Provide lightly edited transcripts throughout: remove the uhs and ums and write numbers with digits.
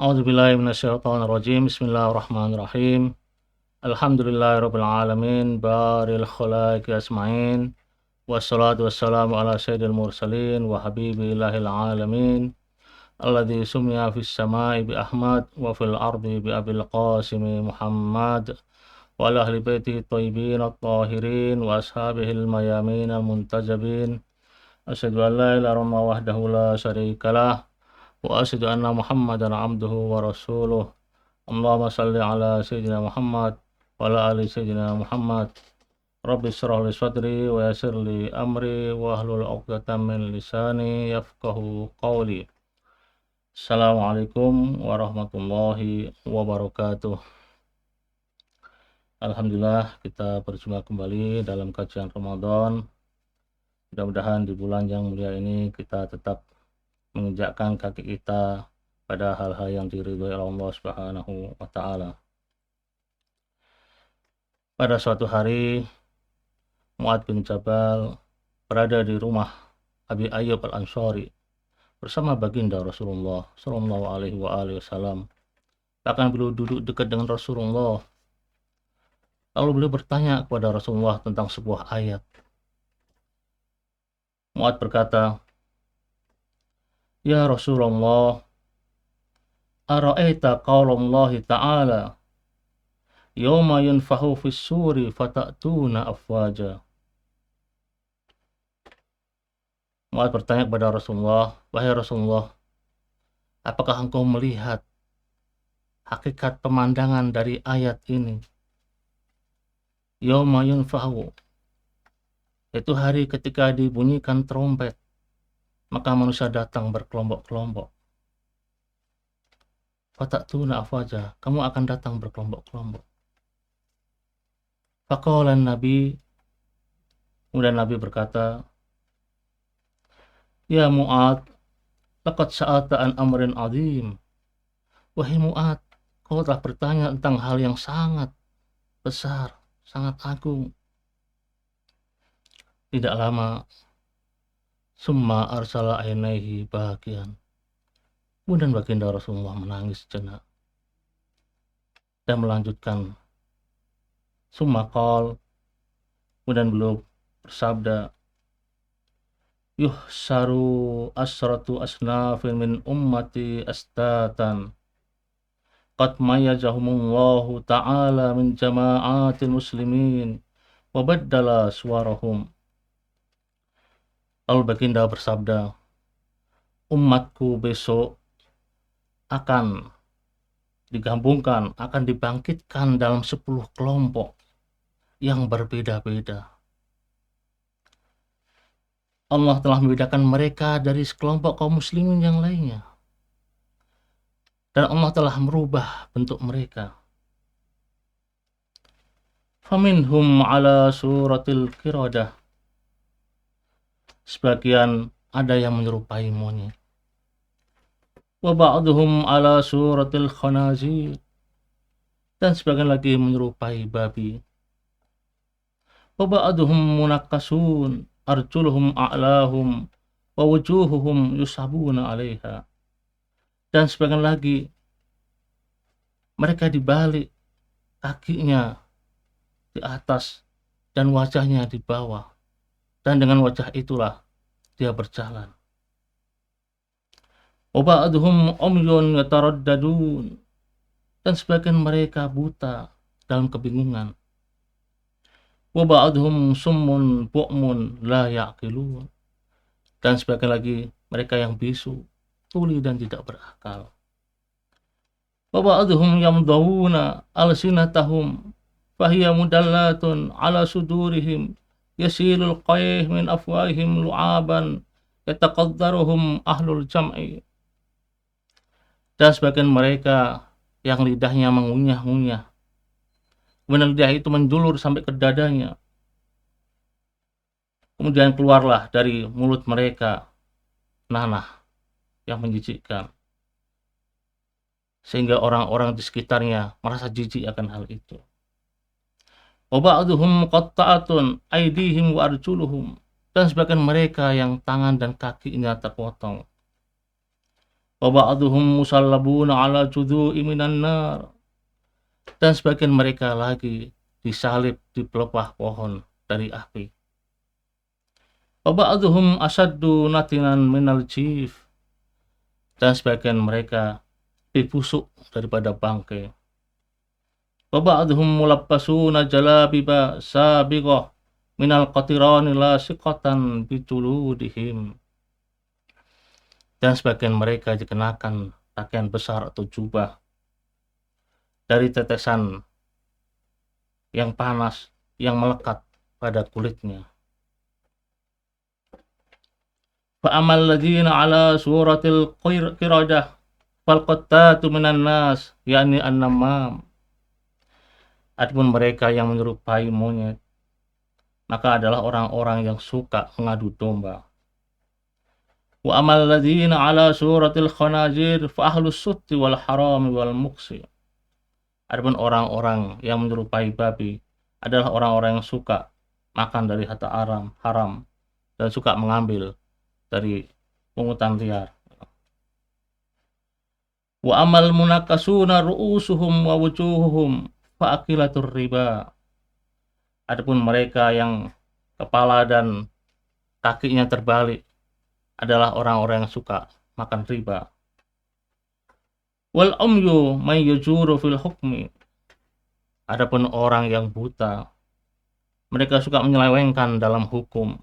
A'udzubillahi minasyaitonirrajim. Bismillahirrahmanirrahim. Alhamdulillahirabbil alamin, baril khalaiqi ajmain. Wassalatu wassalamu ala sayyidil mursalin wa habibillahil alamin. Alladzi summiya fis samai bi Ahmad wa fil ardi bi Abil Qasim Muhammad wa ala ahli baitihi thayyibin at-tahirin wa ashabihil mayamin al-muntajabin. Asyhadu an la ilaha illallah wahdahu la syarikalah wa asyhadu anna Muhammadan abduhu wa rasuluh. Allahumma shalli ala sayyidina Muhammad wa ala ali sayyidina Muhammad. Rabbi shrah li sadri wa yassir li amri wa hlul 'uqdatam min lisani yafqahu qawli. Assalamualaikum warahmatullahi wabarakatuh. Alhamdulillah, kita berjumpa kembali dalam kajian Ramadan. Mudah-mudahan di bulan yang mulia ini kita tetap menginjakkan kaki kita pada hal-hal yang diridhoi oleh Allah Subhanahu wa taala. Pada suatu hari, Mu'adz bin Jabal berada di rumah Abi Ayyub Al-Ansari bersama baginda Rasulullah sallallahu alaihi wasallam. Bahkan beliau duduk dekat dengan Rasulullah. Lalu beliau bertanya kepada Rasulullah tentang sebuah ayat. Mu'adz berkata, "Ya Rasulullah, ara'aita qaulallahi ta'ala, yawma yunfahu fis suri fata'tuna afwaja." Mu'adz bertanya kepada Rasulullah, "Wahai Rasulullah, apakah engkau melihat hakikat pemandangan dari ayat ini? Yawma yunfahu, itu hari ketika dibunyikan trompet, maka manusia datang berkelompok-kelompok. Fata'tuna afwaja, kamu akan datang berkelompok-kelompok." Faqala Nabi, kemudian Nabi berkata, "Ya Mu'adz, laqad sa'alta an amrin 'azim." Wahai Mu'adz, kau telah bertanya tentang hal yang sangat besar, sangat agung. Tidak lama, summa arsala ainaihi bahagian. Kemudian baginda Rasulullah menangis sejenak dan melanjutkan, summa qal, kemudian beliau bersabda, "Yuhsaru asratu asnafin min ummati astatan qad mayyazahumullahu ta'ala min jama'atil muslimin wa baddala suwarahum." Lalu baginda bersabda, umatku besok akan digabungkan, akan dibangkitkan dalam 10 kelompok yang berbeda-beda. Allah telah membedakan mereka dari sekelompok kaum muslimin yang lainnya. Dan Allah telah merubah bentuk mereka. Faminhum ala suratil qiradah. Sebagian ada yang menyerupai monyet. Wa ba'duhum ala suratil khanazir. Dan sebagian lagi menyerupai babi. Wa ba'duhum munakkasun arjuluhum a'lahum wa wujuhuhum yusabuna 'alaiha. Dan sebagian lagi mereka dibalik, kakinya di atas dan wajahnya di bawah, dan dengan wajah itulah dia berjalan. Wa ba'duhum umyun yataraddadun. Dan sebagian mereka buta dalam kebingungan. Wa ba'duhum summun bu'mun la ya'qilun. Dan sebagian lagi mereka yang bisu, tuli dan tidak berakal. Wa ba'duhum yamdawuna alsinatahum fahiya mudallatun ala sudurihim yasilul qayh min afwahihim lu'aban yataqaddaruhum ahlul jam'i. Dan sebagian mereka yang lidahnya mengunyah-ngunyah, kemudian lidah itu menjulur sampai ke dadanya, kemudian keluarlah dari mulut mereka nanah yang menjijikkan, sehingga orang-orang di sekitarnya merasa jijik akan hal itu. Wa ba'duhum qatta'atun aydihim wa arjuluhum. Dan sebagian mereka yang tangan dan kakinya terpotong. wa ba'duhum musallabuna ala judhu'i minan nar, dan sebagian mereka lagi disalib di pelepah pohon dari api. Wa ba'duhum asaddu natinan minal jif, dan sebagian mereka lebih busuk daripada bangkai. Wa ba'duhum mulabbasuna jalabiba sabiqah minal qatirani lasiqatan bijuludihim, dan sebagian mereka dikenakan pakaian besar atau jubah dari tetesan yang panas yang melekat pada kulitnya. Fa'amal ladzina ala suratil qiradah fal qattatu minan nas, yakni an-namam. Adapun mereka yang menyerupai monyet, maka adalah orang-orang yang suka mengadu domba. Wa amal ladzina ala suratil khanazir fa ahlus sutti wal harami wal muqsi. Adapun orang-orang yang menyerupai babi adalah orang-orang yang suka makan dari harta haram dan suka mengambil dari pungutan liar. Wa amal munakasuna ru'usuhum wa wujuhuhum fa akilatur riba. Adapun mereka yang kepala dan kakinya terbalik adalah orang-orang yang suka makan riba. Wal umyu may yajuru fil hukmi. Adapun orang yang buta, mereka suka menyelewengkan dalam hukum.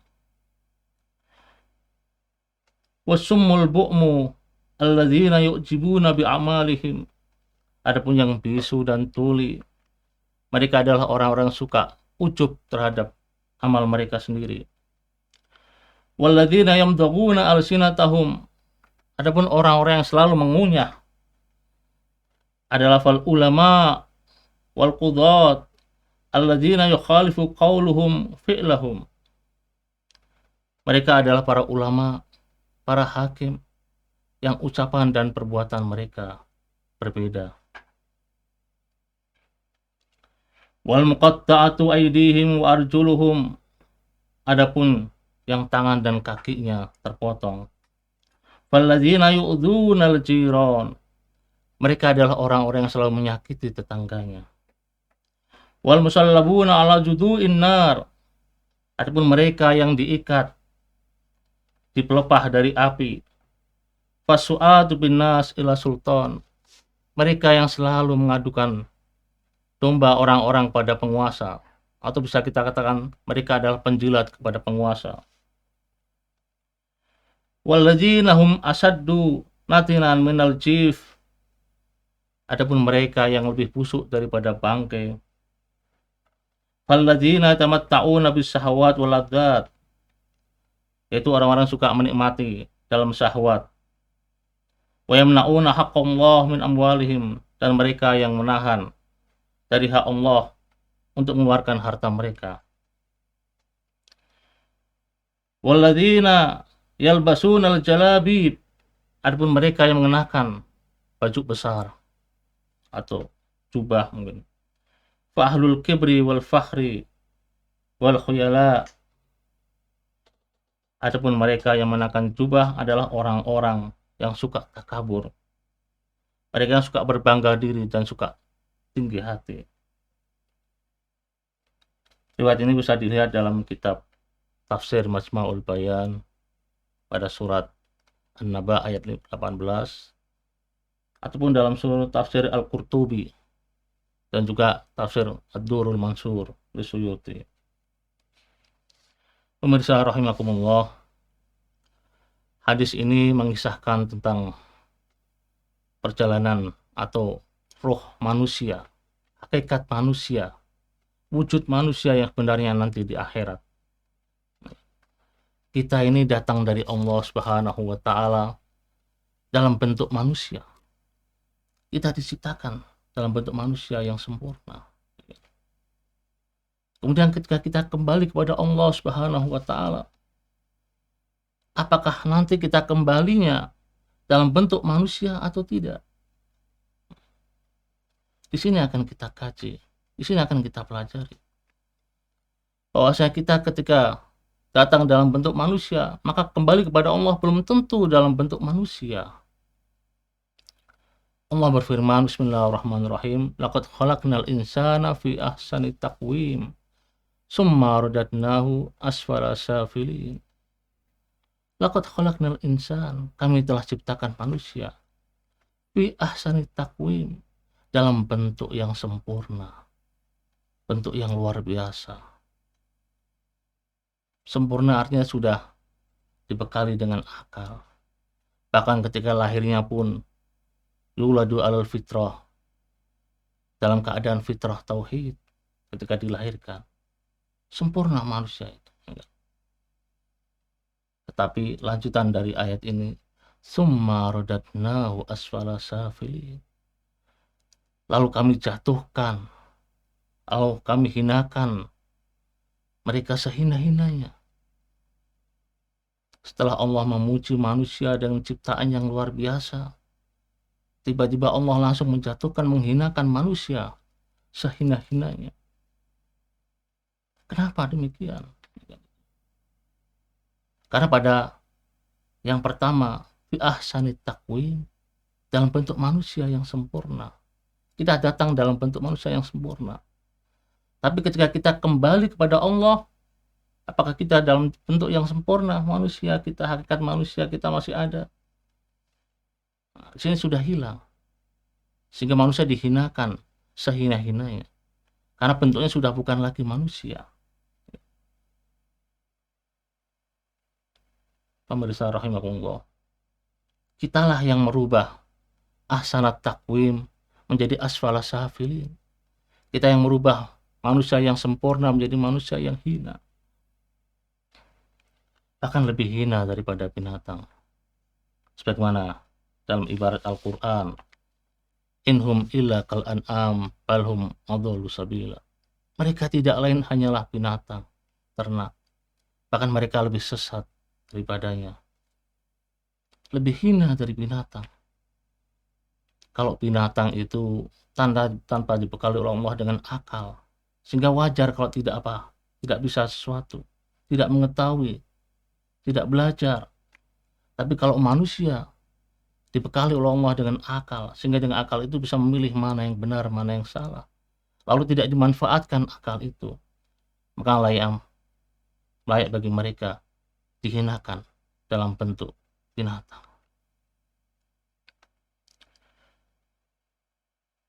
Wasummul bu'mu alladzina yu'jibuna bi'amalihim. Adapun yang bisu dan tuli, mereka adalah orang-orang suka ujub terhadap amal mereka sendiri. Walladzina yamdaguna alsinatahum. Adapun orang-orang yang selalu mengunyah adalah fal ulama wal qudat alladzina yukhalifu qawluhum fi'lahum. Mereka adalah para ulama, para hakim yang ucapan dan perbuatan mereka berbeda. Wal muqatta'atu aydihim wa arjuluhum. Adapun yang tangan dan kakinya terpotong. Falladzina yu'dzunal jiran. Mereka adalah orang-orang yang selalu menyakiti tetangganya. Wal musallabuna ala judu'in nar. Adapun mereka yang diikat di pelepah dari api. Fasu'atu bin nas ila sultan. Mereka yang selalu mengadukan domba orang-orang pada penguasa, atau bisa kita katakan mereka adalah penjilat kepada penguasa. Walladzina hum asaddu natinan minal jif. Adapun mereka yang lebih busuk daripada bangkai. Falladzina tamatta'una bis syahawat wal ladzat. Yaitu orang-orang suka menikmati dalam syahwat. Wa yamna'una haqqallah min amwalihim, dan mereka yang menahan dari hak Allah untuk mengeluarkan harta mereka. Walladzina yalbasunal jalabib. Adapun mereka yang mengenakan baju besar atau jubah mungkin. Fa ahlul kibri wal fakhri wal khuyala. Adapun mereka yang mengenakan jubah adalah orang-orang yang suka takabur. Mereka yang suka berbangga diri dan suka tinggi hati. Riwayat ini bisa dilihat dalam kitab Tafsir Majma'ul Bayan pada surat An-Naba ayat 18, ataupun dalam surat Tafsir Al-Qurtubi dan juga Tafsir Ad-Durrul Mansur di Suyuti. Pemirsa rahimakumullah, hadis ini mengisahkan tentang perjalanan atau roh manusia, hakikat manusia, wujud manusia yang sebenarnya nanti di akhirat. Kita ini datang dari Allah Subhanahu wa Ta'ala dalam bentuk manusia. Kita diciptakan dalam bentuk manusia yang sempurna. Kemudian ketika kita kembali kepada Allah Subhanahu wa Ta'ala, apakah nanti kita kembalinya dalam bentuk manusia atau tidak? Di sini akan kita kaji, di sini akan kita pelajari. Bahwasanya kita ketika datang dalam bentuk manusia, maka kembali kepada Allah belum tentu dalam bentuk manusia. Allah berfirman, Bismillahirrahmanirrahim, laqad khalaqnal insana fi ahsani taqwim, summa radadnahu asfala safilin. Laqad khalaqnal insan, kami telah ciptakan manusia, fi ahsani taqwim, dalam bentuk yang sempurna, bentuk yang luar biasa. Sempurna artinya sudah dibekali dengan akal. Bahkan ketika lahirnya pun yuladu alal fitrah, dalam keadaan fitrah tauhid ketika dilahirkan. Sempurna manusia itu. Tetapi lanjutan dari ayat ini, summa radadnahu asfala safilin. Lalu kami jatuhkan, lalu kami hinakan mereka sehina-hinanya. Setelah Allah memuji manusia dengan ciptaan yang luar biasa, tiba-tiba Allah langsung menjatuhkan, menghinakan manusia sehina-hinanya. Kenapa demikian? Karena pada yang pertama, fi ahsani taqwim, dalam bentuk manusia yang sempurna. Kita datang dalam bentuk manusia yang sempurna. Tapi ketika kita kembali kepada Allah, apakah kita dalam bentuk yang sempurna manusia kita, hakikat manusia kita masih ada? Nah, di sini sudah hilang. Sehingga manusia dihinakan sehina-hinanya. Karena bentuknya sudah bukan lagi manusia. Pemirsa rahimakumullah, kitalah yang merubah ahsanat takwim menjadi asfala safilin. Kita yang merubah manusia yang sempurna menjadi manusia yang hina, bahkan lebih hina daripada binatang. Sebagaimana dalam ibarat Al-Quran, inhum illa kal an'am balhum adallu sabila. Mereka tidak lain hanyalah binatang, ternak, bahkan mereka lebih sesat daripadanya, lebih hina dari binatang. Kalau binatang itu tanpa dibekali oleh Allah dengan akal, sehingga wajar kalau tidak bisa sesuatu, tidak mengetahui, tidak belajar. Tapi kalau manusia dibekali oleh Allah dengan akal, sehingga dengan akal itu bisa memilih mana yang benar, mana yang salah, lalu tidak dimanfaatkan akal itu, maka layak bagi mereka dihinakan dalam bentuk binatang.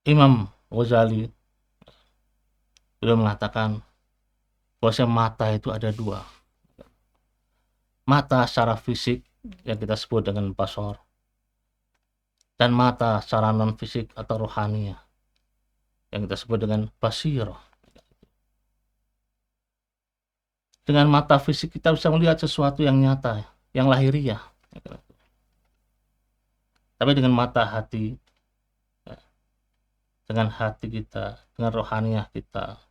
Imam Ghazali beliau mengatakan bahwa mata itu ada dua. Mata secara fisik yang kita sebut dengan basar, dan mata secara non fisik atau rohani yang kita sebut dengan basirah. Dengan mata fisik kita bisa melihat sesuatu yang nyata, yang lahiriah. Tapi dengan mata hati, dengan hati kita, dengan rohaniah kita,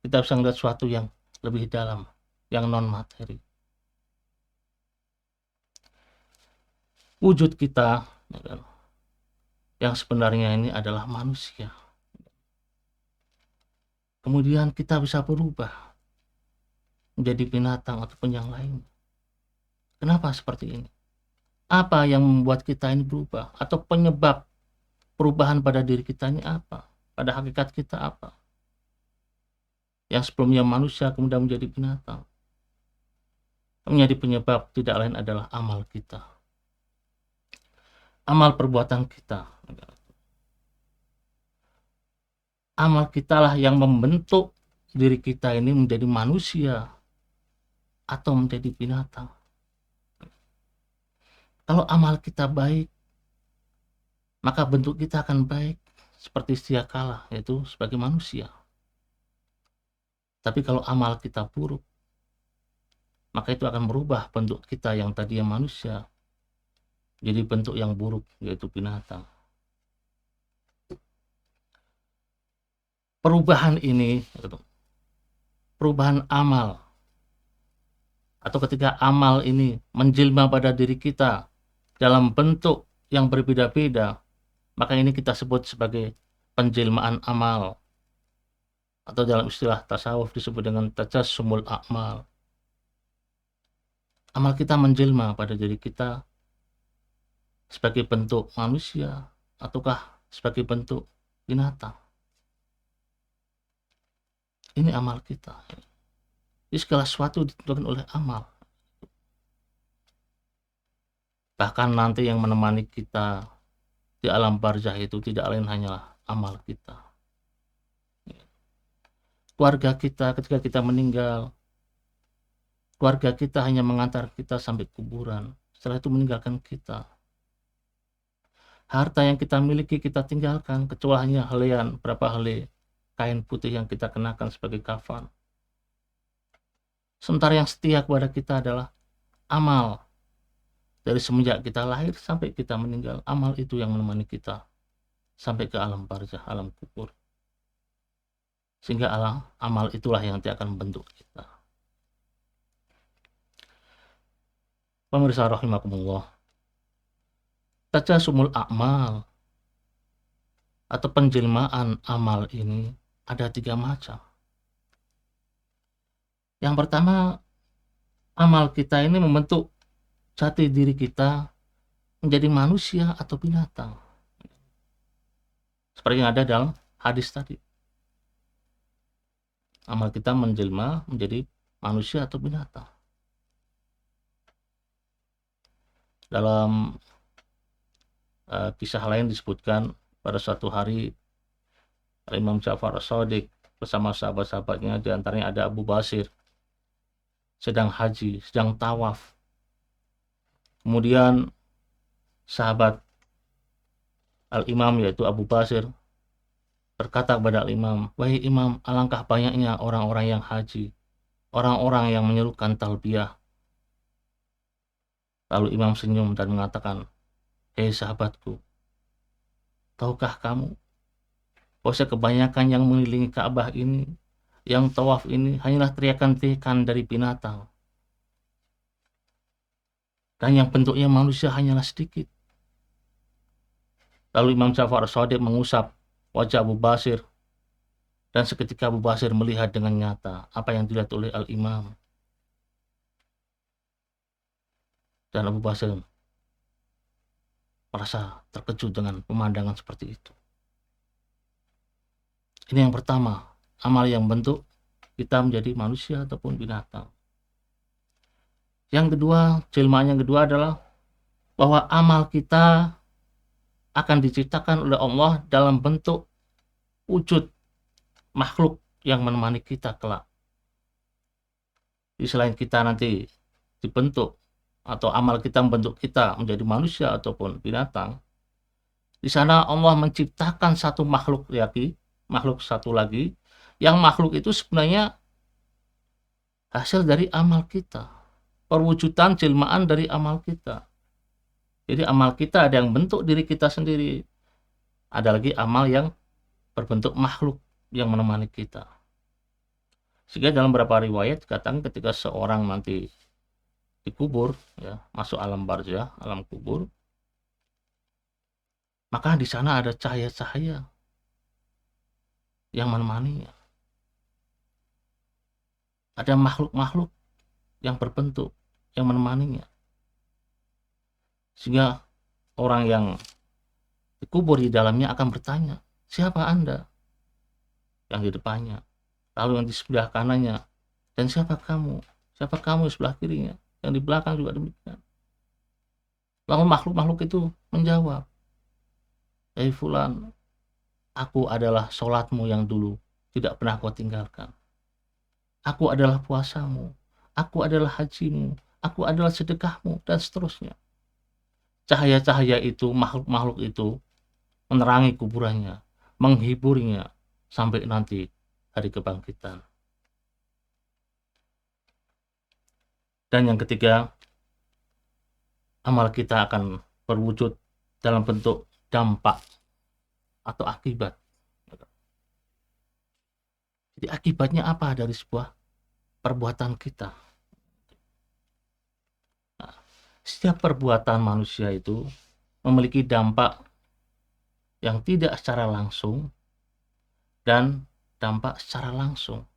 kita bisa melihat sesuatu yang lebih dalam, yang non materi. Wujud kita yang sebenarnya ini adalah manusia. Kemudian kita bisa berubah menjadi binatang ataupun yang lain. Kenapa seperti ini? Apa yang membuat kita ini berubah? Atau penyebab perubahan pada diri kita ini apa? Pada hakikat kita apa? Yang sebelumnya manusia kemudian menjadi binatang. Menjadi penyebab tidak lain adalah amal kita. Amal perbuatan kita. Amal kitalah yang membentuk diri kita ini menjadi manusia atau menjadi binatang. Kalau amal kita baik, maka bentuk kita akan baik seperti sedia kala, yaitu sebagai manusia. Tapi kalau amal kita buruk, maka itu akan merubah bentuk kita yang tadinya manusia jadi bentuk yang buruk, yaitu binatang. Perubahan ini, perubahan amal, atau ketika amal ini menjelma pada diri kita dalam bentuk yang berbeda-beda, maka ini kita sebut sebagai penjelmaan amal, atau dalam istilah tasawuf disebut dengan tajassumul a'mal. Amal kita menjelma pada diri kita sebagai bentuk manusia ataukah sebagai bentuk binatang. Ini amal kita. Jadi segala sesuatu ditentukan oleh amal. Bahkan nanti yang menemani kita di alam barzah itu tidak lain hanyalah amal kita. Keluarga kita ketika kita meninggal, keluarga kita hanya mengantar kita sampai kuburan. Setelah itu meninggalkan kita. Harta yang kita miliki kita tinggalkan, kecuali hanya helaian, berapa helai kain putih yang kita kenakan sebagai kafan. Sementara yang setia kepada kita adalah amal. Dari semenjak kita lahir sampai kita meninggal, amal itu yang menemani kita sampai ke alam barzah, alam kubur. Sehingga amal itulah yang nanti akan membentuk kita. Pemirsa rahimakumullah, tajasumul a'mal atau penjelmaan amal ini ada 3 macam. Yang pertama, amal kita ini membentuk jati diri kita menjadi manusia atau binatang. Seperti yang ada dalam hadis tadi. Amal kita menjelma menjadi manusia atau binatang. Dalam kisah lain disebutkan pada suatu hari Imam Ja'far As-Shadiq bersama sahabat-sahabatnya, diantaranya ada Abu Basir, sedang haji, sedang tawaf. Kemudian sahabat Al-Imam yaitu Abu Basir berkata kepada Al-Imam, "Wahai Imam, alangkah banyaknya orang-orang yang haji, orang-orang yang menyerukan talbiyah." Lalu Imam senyum dan mengatakan, "Hei sahabatku, tahukah kamu bahwa kebanyakan yang mengelilingi Ka'bah ini, yang tawaf ini hanyalah teriakan-teriakan dari binatang. Dan yang bentuknya manusia hanyalah sedikit." Lalu Imam Ja'far As-Shadiq mengusap wajah Abu Basir, dan seketika Abu Basir melihat dengan nyata apa yang dilihat oleh Al-Imam. Dan Abu Basir merasa terkejut dengan pemandangan seperti itu. Ini yang pertama, amal yang bentuk kita menjadi manusia ataupun binatang. Yang kedua, jelmaan yang kedua adalah bahwa amal kita akan diciptakan oleh Allah dalam bentuk wujud makhluk yang menemani kita kelak. Di selain kita nanti dibentuk atau amal kita membentuk kita menjadi manusia ataupun binatang, di sana Allah menciptakan satu makhluk satu lagi, yang makhluk itu sebenarnya hasil dari amal kita, perwujudan jelmaan dari amal kita. Jadi amal kita ada yang bentuk diri kita sendiri, ada lagi amal yang berbentuk makhluk yang menemani kita. Sehingga dalam beberapa riwayat dikatakan ketika seorang nanti dikubur, ya, masuk alam barzah, alam kubur, maka di sana ada cahaya-cahaya yang menemaninya. Ada makhluk-makhluk yang berbentuk yang menemaninya. Sehingga orang yang dikubur di dalamnya akan bertanya, "Siapa Anda?" Yang di depannya. Lalu yang di sebelah kanannya, "Dan siapa kamu? Siapa kamu di sebelah kirinya?" Yang di belakang juga demikian. Lalu makhluk-makhluk itu menjawab, "Hei fulan, aku adalah sholatmu yang dulu tidak pernah kau tinggalkan. Aku adalah puasamu. Aku adalah hajimu. Aku adalah sedekahmu," dan seterusnya. Cahaya-cahaya itu, makhluk-makhluk itu menerangi kuburannya, menghiburnya sampai nanti hari kebangkitan. Dan yang ketiga, amal kita akan berwujud dalam bentuk dampak atau akibat. Jadi akibatnya apa dari sebuah perbuatan kita? Nah, setiap perbuatan manusia itu memiliki dampak yang tidak secara langsung dan dampak secara langsung.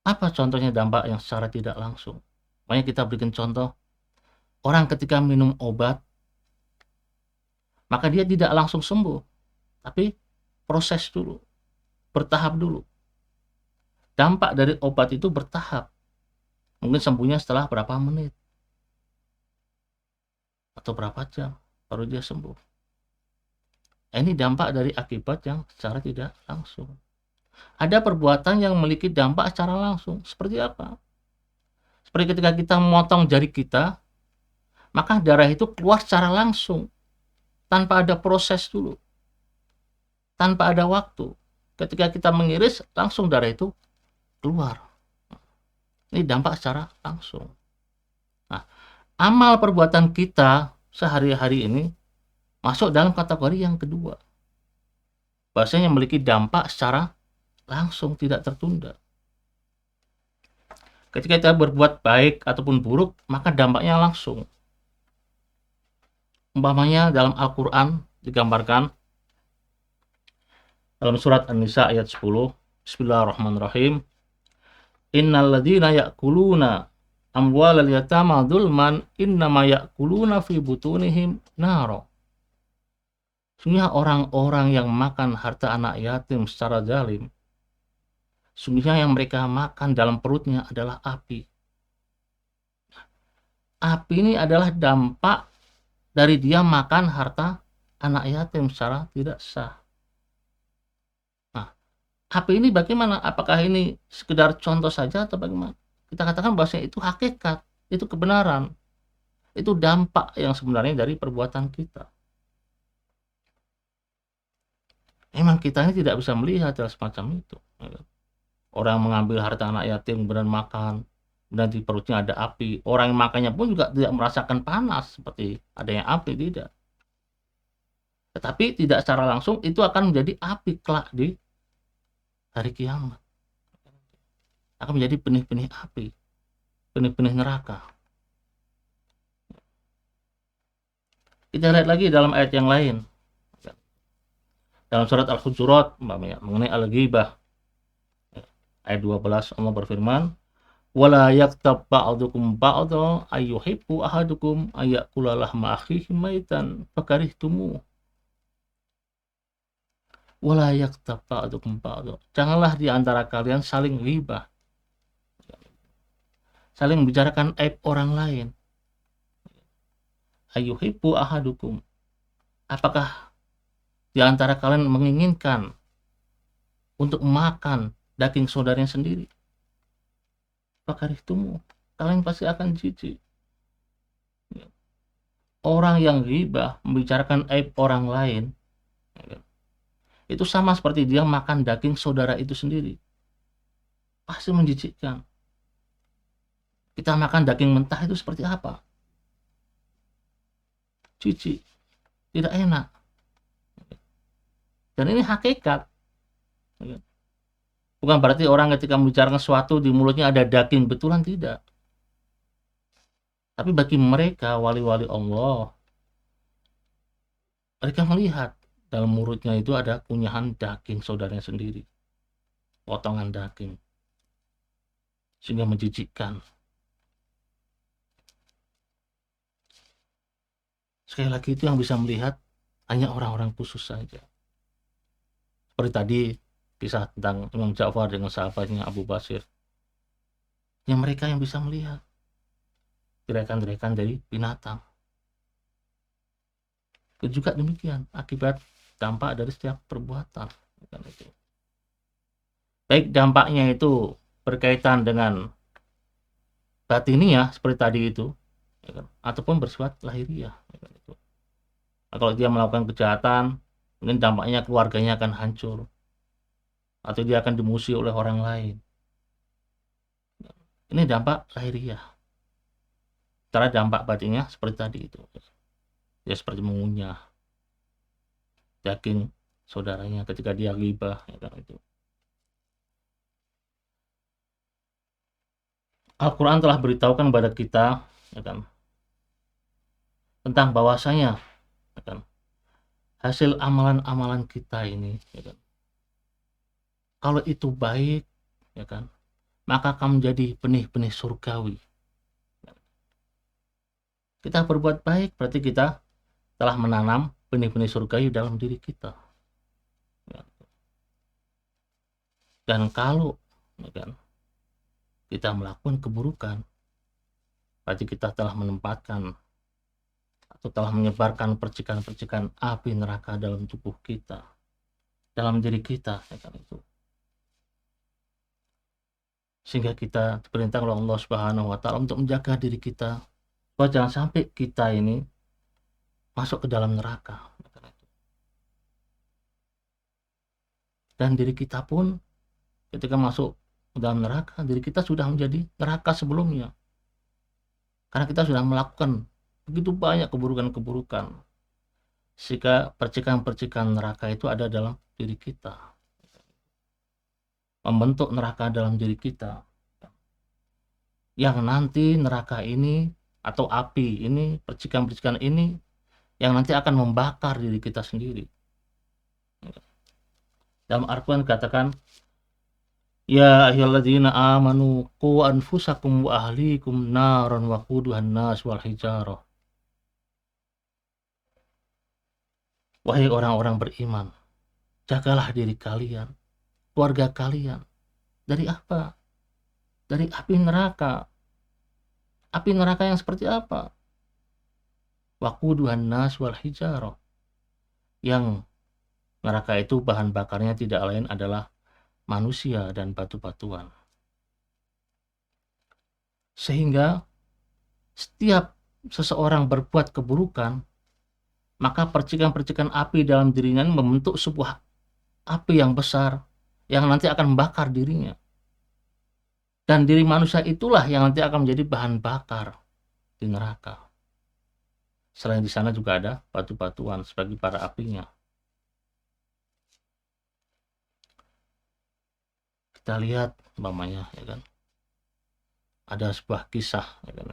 Apa contohnya dampak yang secara tidak langsung? Makanya kita berikan contoh, orang ketika minum obat, maka dia tidak langsung sembuh, tapi proses dulu, bertahap dulu. Dampak dari obat itu bertahap. Mungkin sembuhnya setelah berapa menit atau berapa jam baru dia sembuh. Ini dampak dari akibat yang secara tidak langsung. Ada perbuatan yang memiliki dampak secara langsung. Seperti apa? Seperti ketika kita memotong jari kita, maka darah itu keluar secara langsung, tanpa ada proses dulu, tanpa ada waktu. Ketika kita mengiris, langsung darah itu keluar. Ini dampak secara langsung. Nah, amal perbuatan kita sehari-hari ini masuk dalam kategori yang kedua. Bahasanya memiliki dampak secara langsung, tidak tertunda. Ketika kita berbuat baik ataupun buruk, maka dampaknya langsung. Umpamanya dalam Al-Quran digambarkan dalam surat An-Nisa ayat 10, Bismillahirrahmanirrahim. Innal ladzina ya'kuluna amwalal yatama dzulman innama ya'kuluna fi butunihim naro. Sungguhnya orang-orang yang makan harta anak yatim secara zalim, sungguhnya yang mereka makan dalam perutnya adalah api. Api ini adalah dampak dari dia makan harta anak yatim secara tidak sah. Nah, api ini bagaimana? Apakah ini sekedar contoh saja atau bagaimana? Kita katakan bahwa itu hakikat, itu kebenaran, itu dampak yang sebenarnya dari perbuatan kita. Emang kita ini tidak bisa melihat hal semacam itu. Orang mengambil harta anak yatim kemudian makan, dan di perutnya ada api. Orang yang makannya pun juga tidak merasakan panas seperti adanya api, tidak. Tetapi tidak secara langsung itu akan menjadi api kelak di hari kiamat. Akan menjadi benih-benih api, benih-benih neraka. Kita lihat lagi dalam ayat yang lain. Dalam surat Al-Hujurat mengenai al-ghibah. Ayat 12 Allah berfirman, "Wala yaktab ba'dukum ba'dha ayyuhibbu ahadukum ayyakula lahma akhihi maitan fakarihtumu." Wala yaktab ba'dukum ba'dha. Janganlah di antara kalian saling ghibah. Saling membicarakan aib orang lain. Ayyuhibbu ahadukum. Apakah di antara kalian menginginkan untuk makan daging saudaranya sendiri? Fakarihtumu. Kalian pasti akan jijik. Orang yang ghibah, membicarakan aib orang lain, itu sama seperti dia makan daging saudara itu sendiri. Pasti menjijikkan. Kita makan daging mentah itu seperti apa? Jijik, tidak enak. Dan ini hakikat. Bukan berarti orang ketika membicarakan sesuatu di mulutnya ada daging betulan, tidak. Tapi bagi mereka wali-wali Allah, mereka melihat dalam mulutnya itu ada kunyahan daging saudaranya sendiri, potongan daging, sehingga menjijikkan. Sekali lagi, itu yang bisa melihat hanya orang-orang khusus saja. Seperti tadi kisah tentang Imam Ja'far dengan sahabatnya Abu Basir, yang mereka yang bisa melihat gerakan-gerakan dari binatang. Itu juga demikian akibat dampak dari setiap perbuatan. Baik dampaknya itu berkaitan dengan batiniah seperti tadi itu, ataupun bersifat lahiriah. Nah, kalau dia melakukan kejahatan, mungkin dampaknya keluarganya akan hancur, atau dia akan dimusuhi oleh orang lain. Ini dampak lahiriah. Secara dampak batinnya seperti tadi itu, ya seperti mengunyah daging saudaranya ketika dia ghibah, ya kan itu. Al-Quran telah beritahukan kepada kita, ya kan, tentang bahwasanya, ya kan, hasil amalan-amalan kita ini, ya kan, kalau itu baik, ya kan, maka akan menjadi benih-benih surgawi. Kita berbuat baik berarti kita telah menanam benih-benih surgawi dalam diri kita. Ya. Dan kalau ya kan, kita melakukan keburukan, berarti kita telah menempatkan atau telah menyebarkan percikan-percikan api neraka dalam tubuh kita, dalam diri kita, ya kan itu. Sehingga kita diperintah oleh Allah Subhanahu wa taala untuk menjaga diri kita, bahwa jangan sampai kita ini masuk ke dalam neraka. Dan diri kita pun ketika masuk ke dalam neraka, diri kita sudah menjadi neraka sebelumnya. Karena kita sudah melakukan begitu banyak keburukan-keburukan. Sehingga percikan-percikan neraka itu ada dalam diri kita. Membentuk neraka dalam diri kita. Yang nanti neraka ini atau api ini, percikan-percikan ini yang nanti akan membakar diri kita sendiri. Dalam Al-Quran katakan, ya ayyuhalladzina amanu qu anfusakum wa ahlikum naran waquduhan nas wal hijarah. Wahai orang-orang beriman, jagalah diri kalian, keluarga kalian. Dari apa? Dari api neraka. Api neraka yang seperti apa? Waquduhan nas wal hijarah. Yang neraka itu bahan bakarnya tidak lain adalah manusia dan batu-batuan. Sehingga setiap seseorang berbuat keburukan, maka percikan-percikan api dalam dirinya membentuk sebuah api yang besar yang nanti akan membakar dirinya. Dan diri manusia itulah yang nanti akan menjadi bahan bakar di neraka. Selain di sana juga ada batu-batuan sebagai bara apinya. Kita lihat umpamanya, ya kan, ada sebuah kisah, ya kan,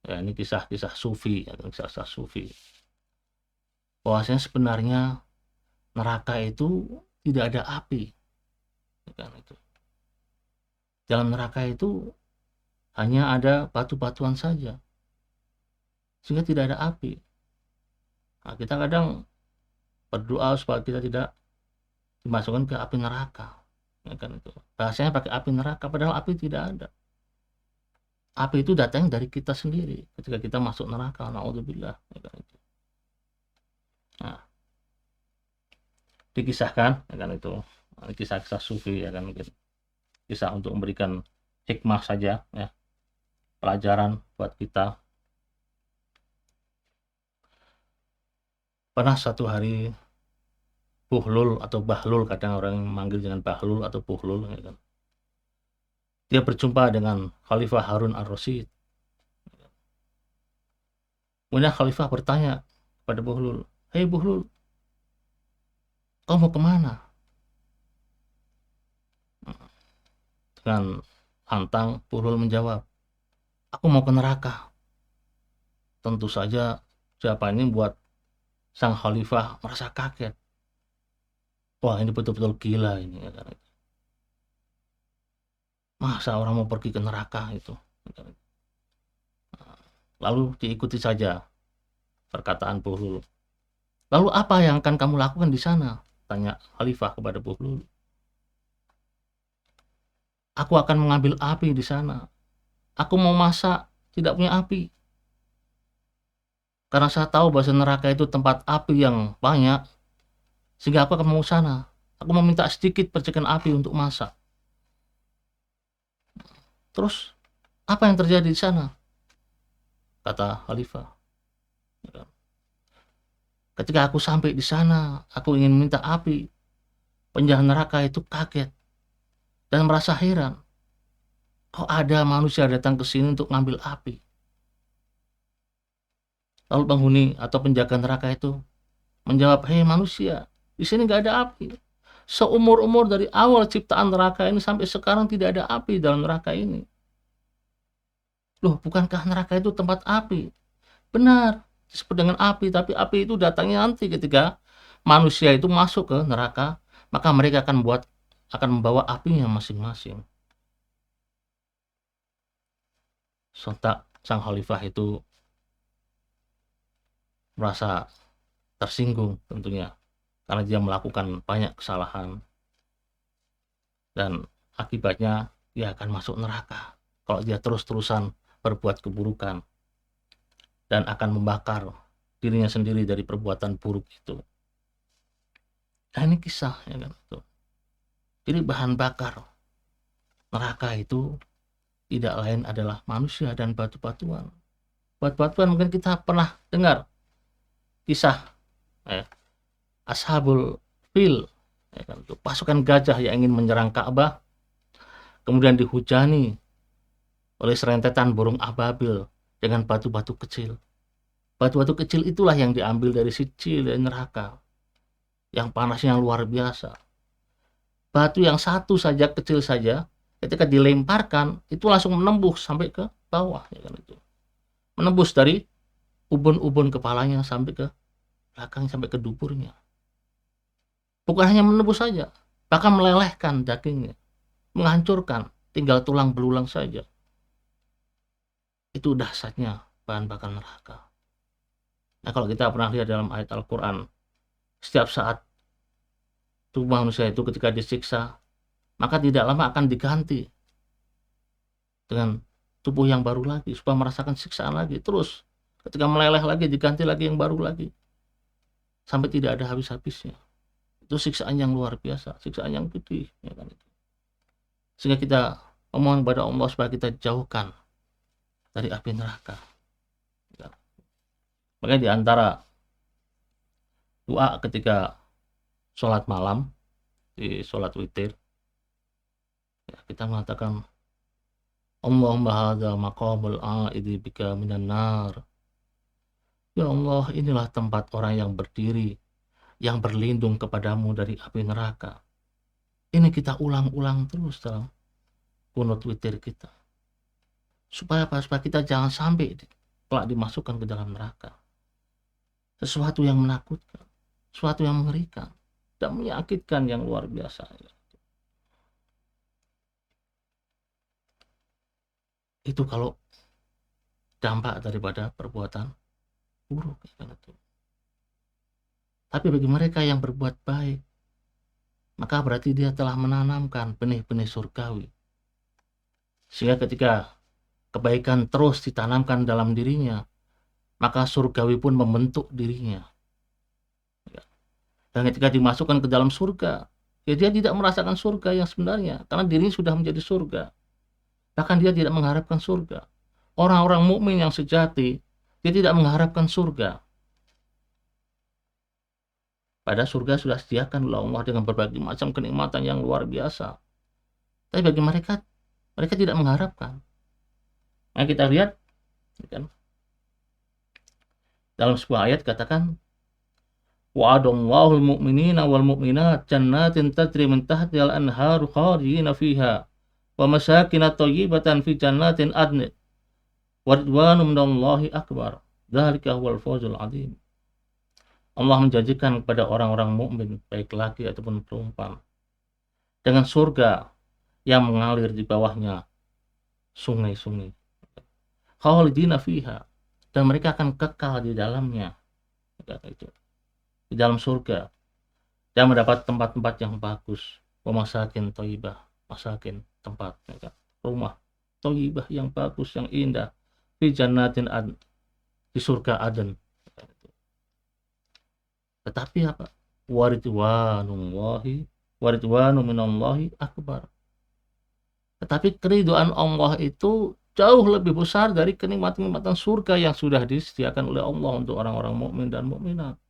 ya ini kisah-kisah sufi, ya kan, kisah-kisah sufi. Bahwasanya sebenarnya neraka itu tidak ada api, ya kan, itu. Dalam neraka itu hanya ada batu-batuan saja, sehingga tidak ada api. Nah, kita kadang berdoa supaya kita tidak dimasukkan ke api neraka, ya kan itu. Bahasanya pakai api neraka, padahal api tidak ada. Api itu datangnya dari kita sendiri ketika kita masuk neraka, naudzubillah, ya kan itu. Nah, dikisahkan, ya kan itu, kisah-kisah sufi, ya kan, mungkin kisah untuk memberikan hikmah saja, ya, pelajaran buat kita. Pernah suatu hari Buhlul atau Bahlul, kadang orang manggil dengan Bahlul atau Buhlul, ya kan. Dia berjumpa dengan Khalifah Harun ar-Rasyid. Kemudian Khalifah bertanya kepada Buhlul, "Hei Buhlul, kau mau kemana?" Dengan lantang Buhlul menjawab, "Aku mau ke neraka." Tentu saja jawabannya buat sang Khalifah merasa kaget. Wah, ini betul-betul gila ini, ya kan. Masa orang mau pergi ke neraka itu? Lalu diikuti saja perkataan Buhlul. "Lalu apa yang akan kamu lakukan di sana?" tanya Khalifah kepada Buhlul. "Aku akan mengambil api di sana. Aku mau masak, tidak punya api. Karena saya tahu bahwa neraka itu tempat api yang banyak, sehingga aku akan mau sana. Aku meminta sedikit percikan api untuk masak." "Terus apa yang terjadi di sana?" kata Khalifah. "Ketika aku sampai di sana, aku ingin minta api. Penjahat neraka itu kaget dan merasa heran. Kok ada manusia datang ke sini untuk ngambil api?" Lalu penghuni atau penjaga neraka itu menjawab, "Hei manusia, di sini nggak ada api. Seumur-umur dari awal ciptaan neraka ini sampai sekarang tidak ada api dalam neraka ini." "Loh, bukankah neraka itu tempat api?" "Benar, disebut dengan api, tapi api itu datangnya nanti ketika manusia itu masuk ke neraka, maka mereka akan membawa apinya masing-masing." Sontak sang khalifah itu merasa tersinggung tentunya, karena dia melakukan banyak kesalahan, dan akibatnya dia akan masuk neraka kalau dia terus-terusan berbuat keburukan dan akan membakar dirinya sendiri dari perbuatan buruk itu. Nah, ini kisah ya kan itu. Jadi bahan bakar neraka itu tidak lain adalah manusia dan batu-batuan. Batu-batuan mungkin kita pernah dengar kisah Ashabul Fil, ya kan, itu pasukan gajah yang ingin menyerang Ka'bah, kemudian dihujani oleh serentetan burung ababil dengan batu-batu kecil. Batu-batu kecil itulah yang diambil dari Sijil dan neraka, yang panasnya luar biasa. Batu yang satu saja, kecil saja, ketika dilemparkan itu langsung menembus sampai ke bawah, ya kan itu. Menembus dari ubun-ubun kepalanya sampai ke belakang, sampai ke duburnya. Bukan hanya menembus saja, bahkan melelehkan dagingnya, menghancurkan, tinggal tulang belulang saja. Itu dahsyatnya bahan bakar neraka. Nah, kalau kita pernah lihat dalam ayat Al-Quran, setiap saat tubuh manusia itu ketika disiksa, maka tidak lama akan diganti dengan tubuh yang baru lagi, supaya merasakan siksaan lagi. Terus ketika meleleh lagi, diganti lagi yang baru lagi, sampai tidak ada habis-habisnya. Itu siksaan yang luar biasa, siksaan yang pedih, ya kan itu. Sehingga kita memohon kepada Allah supaya kita jauhkan dari api neraka. Ya. Makanya di antara doa ketika sholat malam, di sholat witir, ya, kita mengatakan Allahumma hadza maqamul a'idhi bika minan nar. Ya Allah, inilah tempat orang yang berdiri, yang berlindung kepadamu dari api neraka. Ini kita ulang-ulang terus dalam kunut witir kita. Supaya apa? Supaya kita jangan sampai kelak dimasukkan ke dalam neraka. Sesuatu yang menakutkan, sesuatu yang mengerikan, dan menyakitkan yang luar biasa. Itu kalau dampak daripada perbuatan buruk. Tapi bagi mereka yang berbuat baik, maka berarti dia telah menanamkan benih-benih surgawi. Sehingga ketika kebaikan terus ditanamkan dalam dirinya, maka surgawi pun membentuk dirinya. Dan ketika dimasukkan ke dalam surga, ya dia tidak merasakan surga yang sebenarnya, karena dirinya sudah menjadi surga. Bahkan dia tidak mengharapkan surga. Orang-orang mukmin yang sejati, dia tidak mengharapkan surga. Padahal surga sudah disediakan oleh Allah dengan berbagai macam kenikmatan yang luar biasa. Tapi bagi mereka tidak mengharapkan. Nah, kita lihat kan, dalam sebuah ayat katakan wa'adallahu al-mu'minina wal mu'minat jannatin tajri min tahtihal anharu khalidina fiha wa masakin thayyibatan fi jannatin adn wa ridwanun minallahi akbar. Dzalika huwal fawzul 'adzim. Allah menjanjikan kepada orang-orang mukmin, baik laki ataupun perempuan, dengan surga yang mengalir di bawahnya sungai-sungai. Khalidina fiha, dan mereka akan kekal di dalamnya. Di dalam surga, dan mendapat tempat-tempat yang bagus. Masakin thayyibah, masakin tempat, rumah thayyibah yang bagus, yang indah, fi jannatin adn, di surga Aden. Tetapi apa? Waridwanullahi waridwanu minallahi akbar. Tetapi keridhaan Allah itu jauh lebih besar dari kenikmatan surga yang sudah disediakan oleh Allah untuk orang-orang mukmin dan mukminat.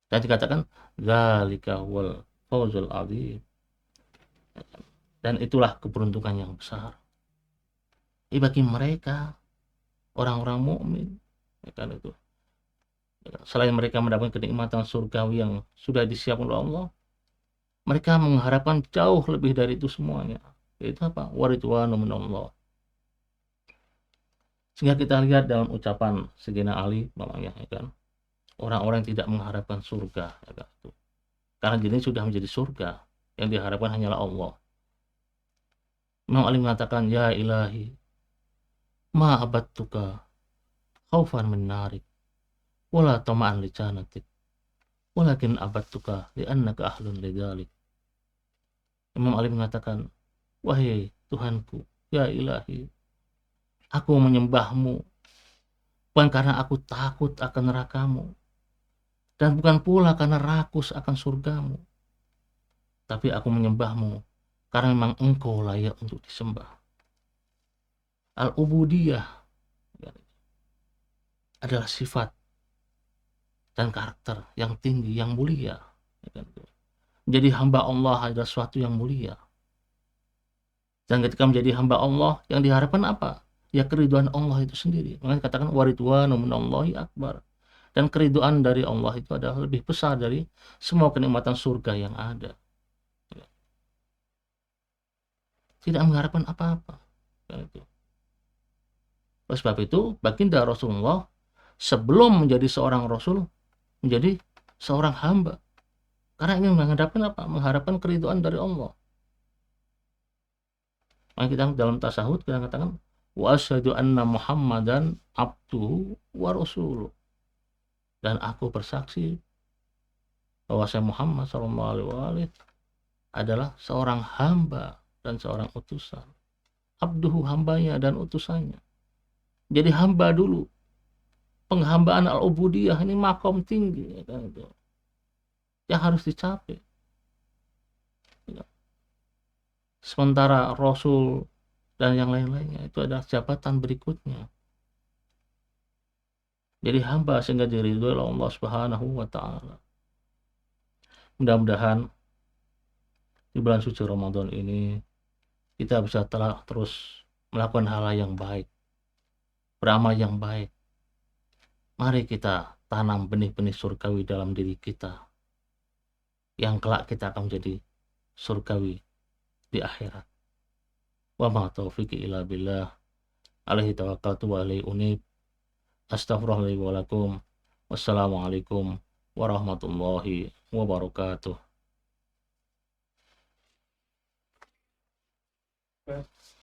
Dan dikatakan dzalika huwal fawzul 'adzim. Dan itulah keberuntungan yang besar. Bagi mereka orang-orang mukmin, kan itu. Selain mereka mendapatkan kenikmatan surgawi yang sudah disiapkan oleh Allah, mereka mengharapkan jauh lebih dari itu semuanya, yaitu apa? Waridwanu minallah. Sehingga kita lihat dalam ucapan Sayyidina Ali, namanya, kan, orang-orang yang tidak mengharapkan surga, kan, itu. Karena dirinya sudah menjadi surga, yang diharapkan hanyalah Allah. Imam Ali mengatakan, ya ilahi, ma abattuka khaufan min narik, wala tama'an li janatik walakin abattuka li'annaka ahlun lidzalik. Imam Ali mengatakan, wahai Tuhanku, ya ilahi, aku menyembahmu bukan karena aku takut akan nerakamu, dan bukan pula karena rakus akan surgamu, tapi aku menyembahmu karena memang engkau layak untuk disembah. Al-ubudiyah adalah sifat dan karakter yang tinggi, yang mulia. Jadi hamba Allah adalah sesuatu yang mulia. Dan ketika menjadi hamba Allah, yang diharapkan apa? Ya keridhaan Allah itu sendiri. Makanya katakan waridwanu minallahi akbar. Dan keridhaan dari Allah itu adalah lebih besar dari semua kenikmatan surga yang ada. Tidak mengharapkan apa-apa. Oleh sebab itu, baginda Rasulullah sebelum menjadi seorang Rasul, menjadi seorang hamba. Karena ingin mengharapkan apa? Mengharapkan keridhaan dari Allah. Maka kita dalam tasawuf kita katakan wa asyhadu anna Muhammadan abduhu wa rasuluh. Dan aku bersaksi bahwa saya Muhammad SAW adalah seorang hamba dan seorang utusan. Abduhu, hambanya, dan utusannya. Jadi hamba dulu. Penghambaan al-ubudiyah ini makom tinggi. Yang harus dicapai. Sementara Rasul dan yang lain-lainnya itu adalah jabatan berikutnya. Jadi hamba sehingga diridhoi oleh Allah Subhanahu wa taala. Mudah-mudahan di bulan suci Ramadan ini kita bisa terus melakukan hal yang baik, beramal yang baik. Mari kita tanam benih-benih surgawi dalam diri kita, yang kelak kita akan menjadi surgawi di akhirat. Wa ma taufiqi illa billah, alaihi tawakkaltu wa alaihi unib. Astaghfirullahaladzim wa lakum. Wassalamualaikum warahmatullahi wabarakatuh.